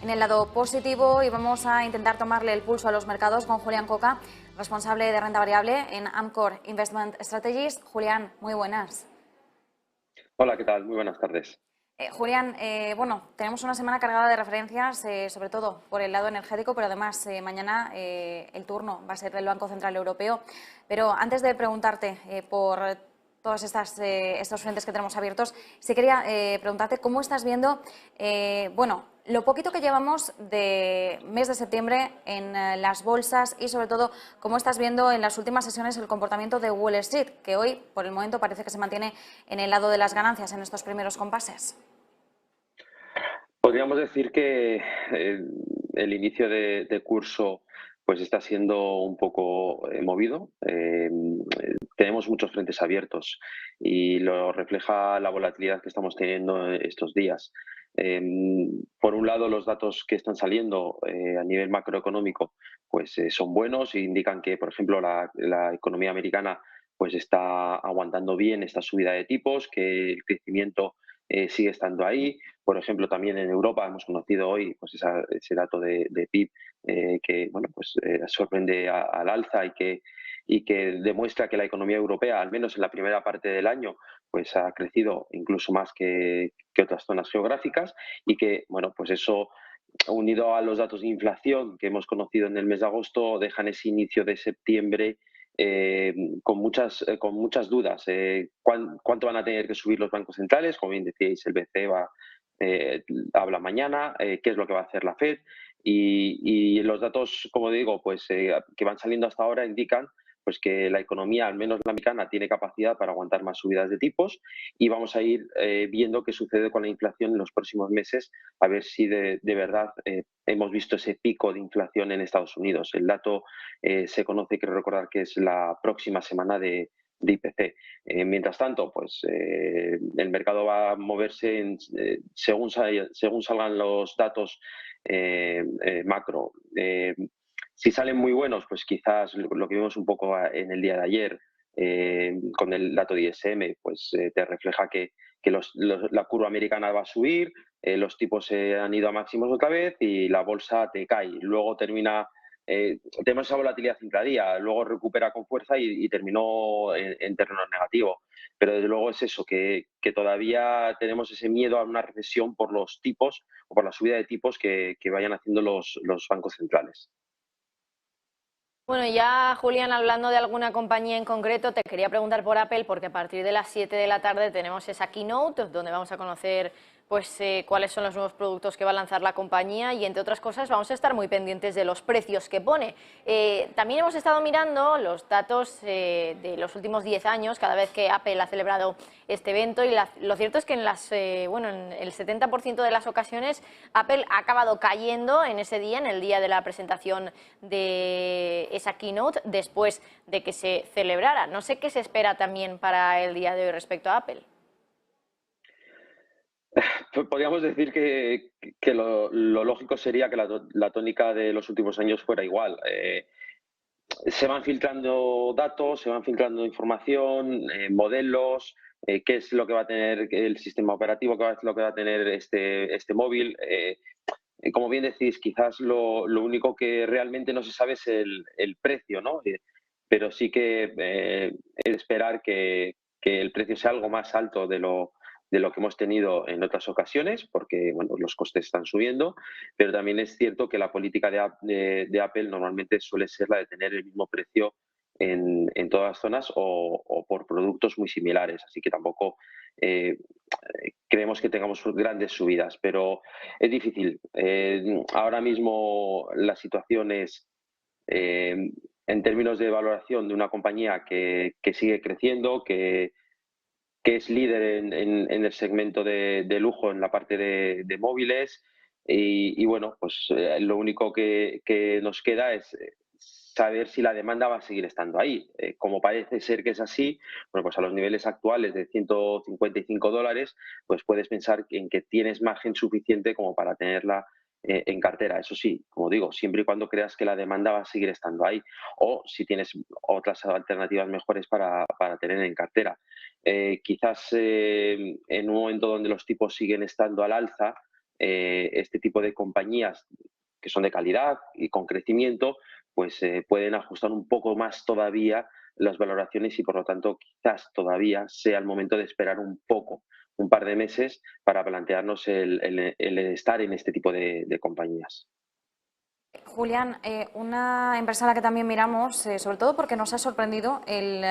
en el lado positivo y vamos a intentar tomarle el pulso a los mercados con Julián Coca, responsable de renta variable en Amcor Investment Strategies. Julián, muy buenas. Hola, ¿qué tal? Muy buenas tardes. Julián, bueno, tenemos una semana cargada de referencias, sobre todo por el lado energético, pero además mañana el turno va a ser del Banco Central Europeo. Pero antes de preguntarte por todos estos frentes que tenemos abiertos, sí quería preguntarte cómo estás viendo, bueno, lo poquito que llevamos de mes de septiembre en las bolsas y sobre todo cómo estás viendo en las últimas sesiones el comportamiento de Wall Street, que hoy por el momento parece que se mantiene en el lado de las ganancias en estos primeros compases. Podríamos decir que el inicio de curso pues está siendo un poco movido. Tenemos muchos frentes abiertos y lo refleja la volatilidad que estamos teniendo estos días. Eh, por un lado, los datos que están saliendo a nivel macroeconómico pues son buenos e indican que, por ejemplo, la economía americana pues está aguantando bien esta subida de tipos, que el crecimiento sigue estando ahí. Por ejemplo, también en Europa hemos conocido hoy pues ese dato de PIB que bueno, pues, sorprende al alza y que demuestra que la economía europea, al menos en la primera parte del año, pues ha crecido incluso más que otras zonas geográficas y que, bueno, pues eso unido a los datos de inflación que hemos conocido en el mes de agosto, dejan ese inicio de septiembre con muchas dudas. ¿Cuánto van a tener que subir los bancos centrales? Como bien decíais, el BCE habla mañana, qué es lo que va a hacer la Fed. Y los datos, como digo, pues que van saliendo hasta ahora indican pues que la economía, al menos la americana, tiene capacidad para aguantar más subidas de tipos y vamos a ir viendo qué sucede con la inflación en los próximos meses, a ver si de verdad hemos visto ese pico de inflación en Estados Unidos. El dato se conoce, quiero recordar, que es la próxima semana de IPC. Mientras tanto, pues el mercado va a moverse según salgan los datos macro. Si salen muy buenos, pues quizás lo que vimos un poco en el día de ayer con el dato de ISM, pues te refleja que la curva americana va a subir, los tipos se han ido a máximos otra vez y la bolsa te cae. Luego tenemos esa volatilidad intradía, luego recupera con fuerza y terminó en terreno negativo. Pero desde luego es eso, que todavía tenemos ese miedo a una recesión por los tipos o por la subida de tipos que vayan haciendo los bancos centrales. Bueno, ya Julián, hablando de alguna compañía en concreto, te quería preguntar por Apple, porque a partir de las 7 de la tarde tenemos esa keynote donde vamos a conocer pues cuáles son los nuevos productos que va a lanzar la compañía y, entre otras cosas, vamos a estar muy pendientes de los precios que pone. También hemos estado mirando los datos de los últimos 10 años, cada vez que Apple ha celebrado este evento, y lo cierto es que en el 70% de las ocasiones Apple ha acabado cayendo en ese día, en el día de la presentación de esa keynote, después de que se celebrara. No sé qué se espera también para el día de hoy respecto a Apple. Podríamos decir que lo lógico sería que la tónica de los últimos años fuera igual. Se van filtrando datos, se van filtrando información, modelos, qué es lo que va a tener el sistema operativo, qué es lo que va a tener este móvil. Como bien decís, quizás lo único que realmente no se sabe es el precio, ¿no? Pero sí que es esperar que el precio sea algo más alto de lo que hemos tenido en otras ocasiones, porque bueno, los costes están subiendo, pero también es cierto que la política de Apple normalmente suele ser la de tener el mismo precio en todas las zonas o por productos muy similares, así que tampoco creemos que tengamos grandes subidas, pero es difícil. Ahora mismo la situación es, en términos de valoración de una compañía que sigue creciendo, que es líder en el segmento de lujo en la parte de móviles. Y bueno, pues lo único que nos queda es saber si la demanda va a seguir estando ahí. Como parece ser que es así, bueno, pues a los niveles actuales de $155, pues puedes pensar en que tienes margen suficiente como para tenerla en cartera. Eso sí, como digo, siempre y cuando creas que la demanda va a seguir estando ahí o si tienes otras alternativas mejores para tener en cartera. Quizás en un momento donde los tipos siguen estando al alza, este tipo de compañías que son de calidad y con crecimiento, pues pueden ajustar un poco más todavía las valoraciones y por lo tanto quizás todavía sea el momento de esperar un poco, un par de meses para plantearnos el estar en este tipo de compañías. Julián, una empresa a la que también miramos, sobre todo porque nos ha sorprendido el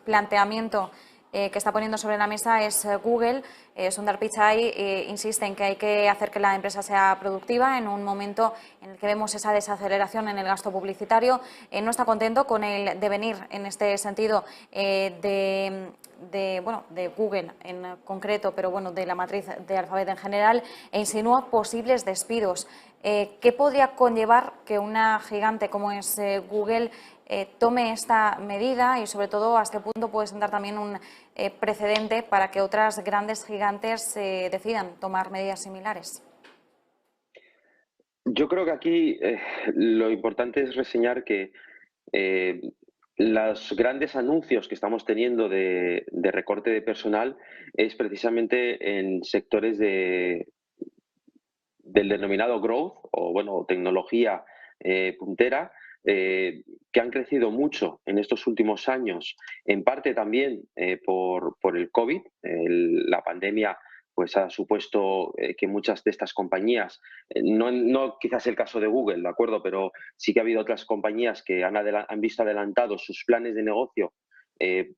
planteamiento que está poniendo sobre la mesa es Google. Sundar Pichai insiste en que hay que hacer que la empresa sea productiva en un momento en el que vemos esa desaceleración en el gasto publicitario. No está contento con el devenir en este sentido de Google en concreto, pero bueno, de la matriz de Alphabet en general, e insinúa posibles despidos. ¿Qué podría conllevar que una gigante como es Google tome esta medida y, sobre todo, hasta qué punto puede sentar también un precedente para que otras grandes gigantes decidan tomar medidas similares? Yo creo que aquí lo importante es reseñar que eh, los grandes anuncios que estamos teniendo de recorte de personal es precisamente en sectores del denominado growth o bueno, tecnología puntera, que han crecido mucho en estos últimos años, en parte también por el COVID. La pandemia pues ha supuesto que muchas de estas compañías, no quizás el caso de Google, ¿de acuerdo? Pero sí que ha habido otras compañías que han visto adelantados sus planes de negocio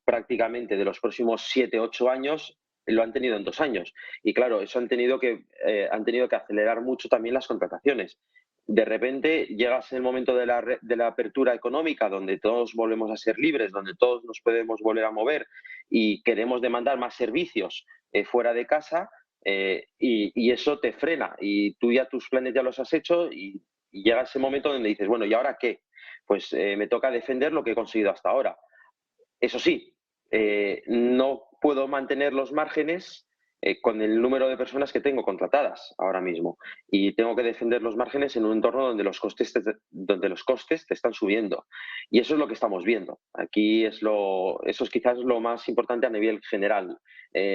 prácticamente de los próximos 7, 8 años, lo han tenido en 2 años. Y claro, eso han tenido que acelerar mucho también las contrataciones. De repente llegas en el momento de la apertura económica, donde todos volvemos a ser libres, donde todos nos podemos volver a mover y queremos demandar más servicios fuera de casa, y eso te frena. Y tú ya tus planes ya los has hecho y llega ese momento donde dices, bueno, ¿y ahora qué? Pues me toca defender lo que he conseguido hasta ahora. Eso sí, no puedo mantener los márgenes con el número de personas que tengo contratadas ahora mismo y tengo que defender los márgenes en un entorno donde los costes te están subiendo. Y eso es lo que estamos viendo. Aquí eso es quizás lo más importante a nivel general.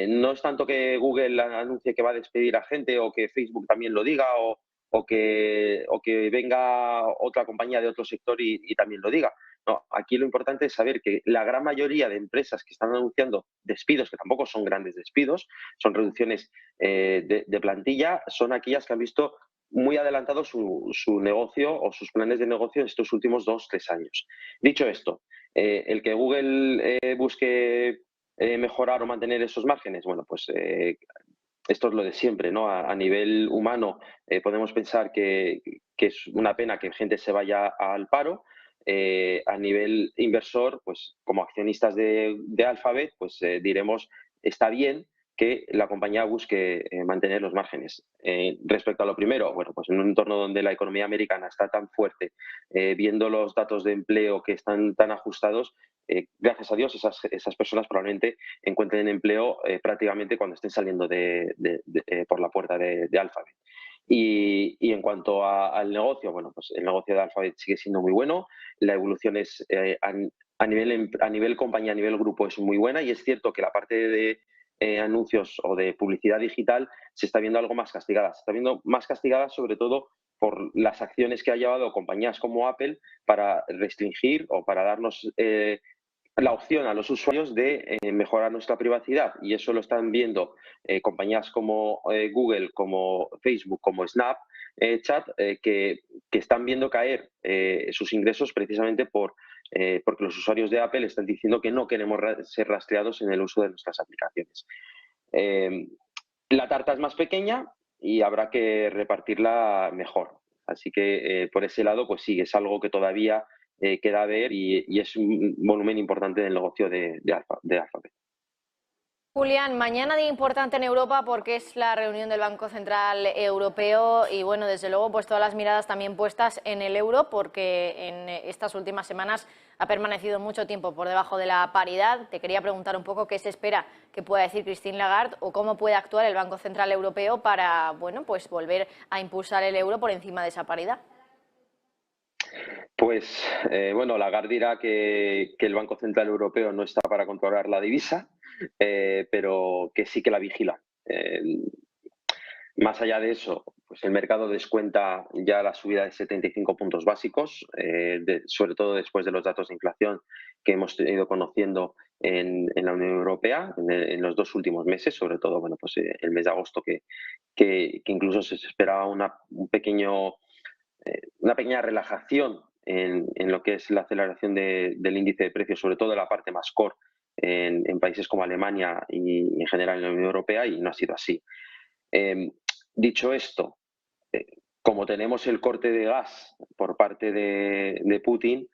No es tanto que Google anuncie que va a despedir a gente o que Facebook también lo diga o que venga otra compañía de otro sector y también lo diga. No, aquí lo importante es saber que la gran mayoría de empresas que están anunciando despidos, que tampoco son grandes despidos, son reducciones de plantilla, son aquellas que han visto muy adelantado su negocio o sus planes de negocio en estos últimos 2, 3 años. Dicho esto, el que Google busque mejorar o mantener esos márgenes, bueno, pues esto es lo de siempre, ¿no? A nivel humano podemos pensar que es una pena que gente se vaya al paro. A nivel inversor, pues como accionistas de Alphabet, pues diremos, está bien que la compañía busque mantener los márgenes. Respecto a lo primero, bueno, pues en un entorno donde la economía americana está tan fuerte, viendo los datos de empleo que están tan ajustados, gracias a Dios esas personas probablemente encuentren empleo prácticamente cuando estén saliendo por la puerta de Alphabet. Y en cuanto al negocio, bueno, pues el negocio de Alphabet sigue siendo muy bueno, la evolución es a nivel compañía, a nivel grupo es muy buena y es cierto que la parte de anuncios o de publicidad digital se está viendo algo más castigada. Se está viendo más castigada sobre todo por las acciones que ha llevado compañías como Apple para restringir o para darnos la opción a los usuarios de mejorar nuestra privacidad y eso lo están viendo compañías como Google, como Facebook, como Snapchat, que están viendo caer sus ingresos precisamente porque los usuarios de Apple están diciendo que no queremos ser rastreados en el uso de nuestras aplicaciones. La tarta es más pequeña y habrá que repartirla mejor. Así que por ese lado, pues sí, es algo que todavía queda ver y es un volumen importante del negocio de Alphabet. Julián, mañana día importante en Europa porque es la reunión del Banco Central Europeo y bueno, desde luego pues todas las miradas también puestas en el euro porque en estas últimas semanas ha permanecido mucho tiempo por debajo de la paridad. Te quería preguntar un poco qué se espera que pueda decir Christine Lagarde o cómo puede actuar el Banco Central Europeo para, bueno, pues volver a impulsar el euro por encima de esa paridad. Pues bueno, Lagarde dirá que el Banco Central Europeo no está para controlar la divisa, pero que sí que la vigila. Más allá de eso, pues el mercado descuenta ya la subida de 75 puntos básicos, sobre todo después de los datos de inflación que hemos ido conociendo en la Unión Europea en los 2 últimos meses, sobre todo bueno, pues, el mes de agosto que incluso se esperaba una pequeña relajación en lo que es la aceleración del índice de precios, sobre todo en la parte más core en países como Alemania y en general en la Unión Europea, y no ha sido así. Dicho esto, como tenemos el corte de gas por parte de Putin,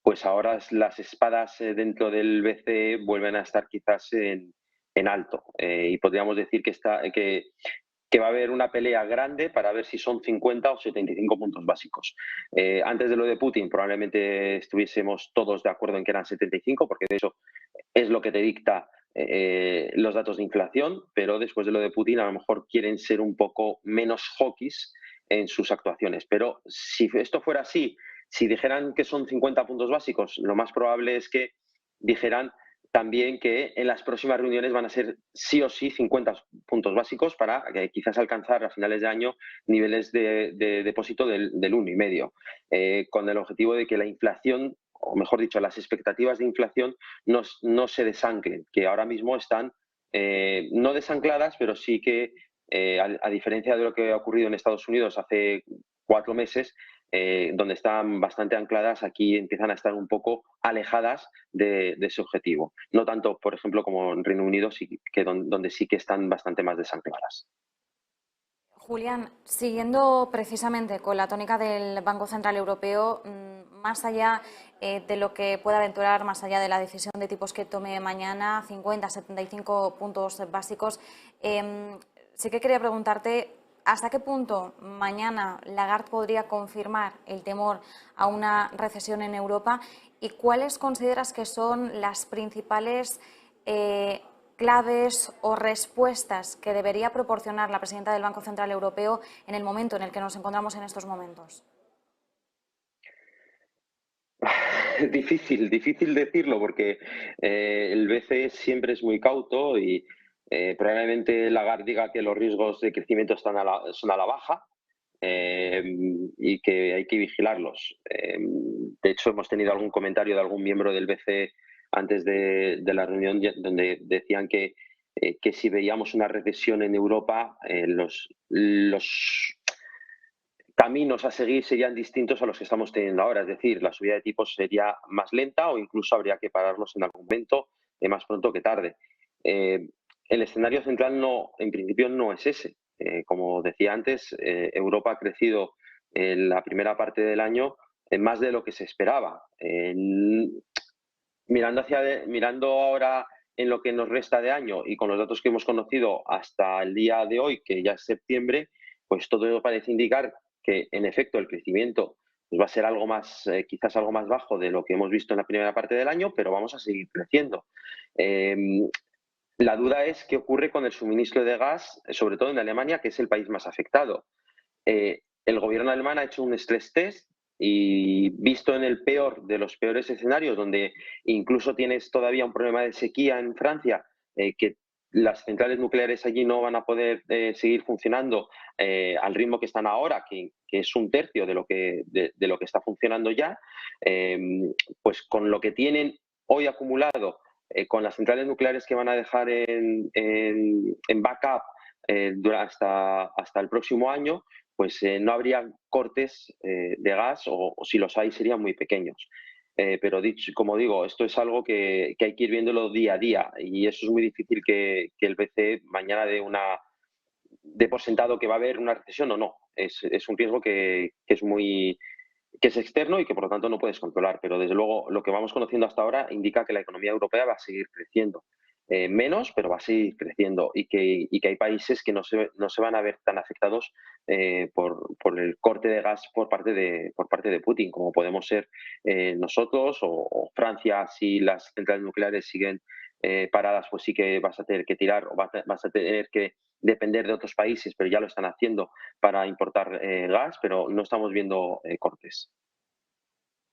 pues ahora las espadas dentro del BCE vuelven a estar quizás en alto, y podríamos decir que va a haber una pelea grande para ver si son 50 o 75 puntos básicos. Antes de lo de Putin probablemente estuviésemos todos de acuerdo en que eran 75, porque de hecho es lo que te dicta los datos de inflación, pero después de lo de Putin a lo mejor quieren ser un poco menos hawkish en sus actuaciones. Pero si esto fuera así, si dijeran que son 50 puntos básicos, lo más probable es que dijeran también que en las próximas reuniones van a ser sí o sí 50 puntos básicos para quizás alcanzar a finales de año niveles de depósito del 1,5, con el objetivo de que la inflación, o mejor dicho, las expectativas de inflación no se desanclen, que ahora mismo están no desancladas, pero sí que, a diferencia de lo que ha ocurrido en Estados Unidos hace 4 meses, donde están bastante ancladas, aquí empiezan a estar un poco alejadas de ese objetivo. No tanto, por ejemplo, como en Reino Unido, donde sí que están bastante más desancladas. Julián, siguiendo precisamente con la tónica del Banco Central Europeo, más allá de lo que pueda aventurar, más allá de la decisión de tipos que tome mañana, 50, 75 puntos básicos, sí que quería preguntarte hasta qué punto mañana Lagarde podría confirmar el temor a una recesión en Europa y cuáles consideras que son las principales claves o respuestas que debería proporcionar la presidenta del Banco Central Europeo en el momento en el que nos encontramos en estos momentos. Difícil decirlo porque el BCE siempre es muy cauto y probablemente Lagarde diga que los riesgos de crecimiento son a la baja, y que hay que vigilarlos. De hecho, hemos tenido algún comentario de algún miembro del BCE antes de la reunión donde decían que si veíamos una recesión en Europa, los caminos a seguir serían distintos a los que estamos teniendo ahora. Es decir, la subida de tipos sería más lenta o incluso habría que pararlos en algún momento, más pronto que tarde. El escenario central en principio no es ese. Como decía antes, Europa ha crecido en la primera parte del año en más de lo que se esperaba. Mirando ahora en lo que nos resta de año y con los datos que hemos conocido hasta el día de hoy, que ya es septiembre, pues todo parece indicar que en efecto el crecimiento pues va a ser algo más, quizás algo más bajo de lo que hemos visto en la primera parte del año, pero vamos a seguir creciendo. La duda es qué ocurre con el suministro de gas, sobre todo en Alemania, que es el país más afectado. El gobierno alemán ha hecho un stress test y visto en el peor de los peores escenarios, donde incluso tienes todavía un problema de sequía en Francia, que las centrales nucleares allí no van a poder seguir funcionando al ritmo que están ahora, que es un tercio de lo que está funcionando ya, pues con lo que tienen hoy acumulado, con las centrales nucleares que van a dejar en backup hasta el próximo año, pues no habría cortes de gas o si los hay serían muy pequeños. Pero como digo, esto es algo que hay que ir viéndolo día a día y eso es muy difícil que el BCE mañana dé por sentado que va a haber una recesión o no. Es un riesgo que es externo y que por lo tanto no puedes controlar, pero desde luego lo que vamos conociendo hasta ahora indica que la economía europea va a seguir creciendo. Menos, pero va a seguir creciendo y que hay países que no se van a ver tan afectados por el corte de gas por parte de Putin, como podemos ser nosotros o Francia. Si las centrales nucleares siguen paradas, pues sí que vas a tener que tirar o vas a tener que depender de otros países, pero ya lo están haciendo para importar gas, pero no estamos viendo cortes.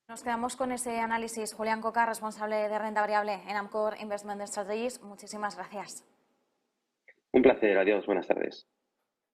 Nos quedamos con ese análisis. Julián Coca, responsable de renta variable en Amcor Investment Strategies. Muchísimas gracias. Un placer, adiós, buenas tardes.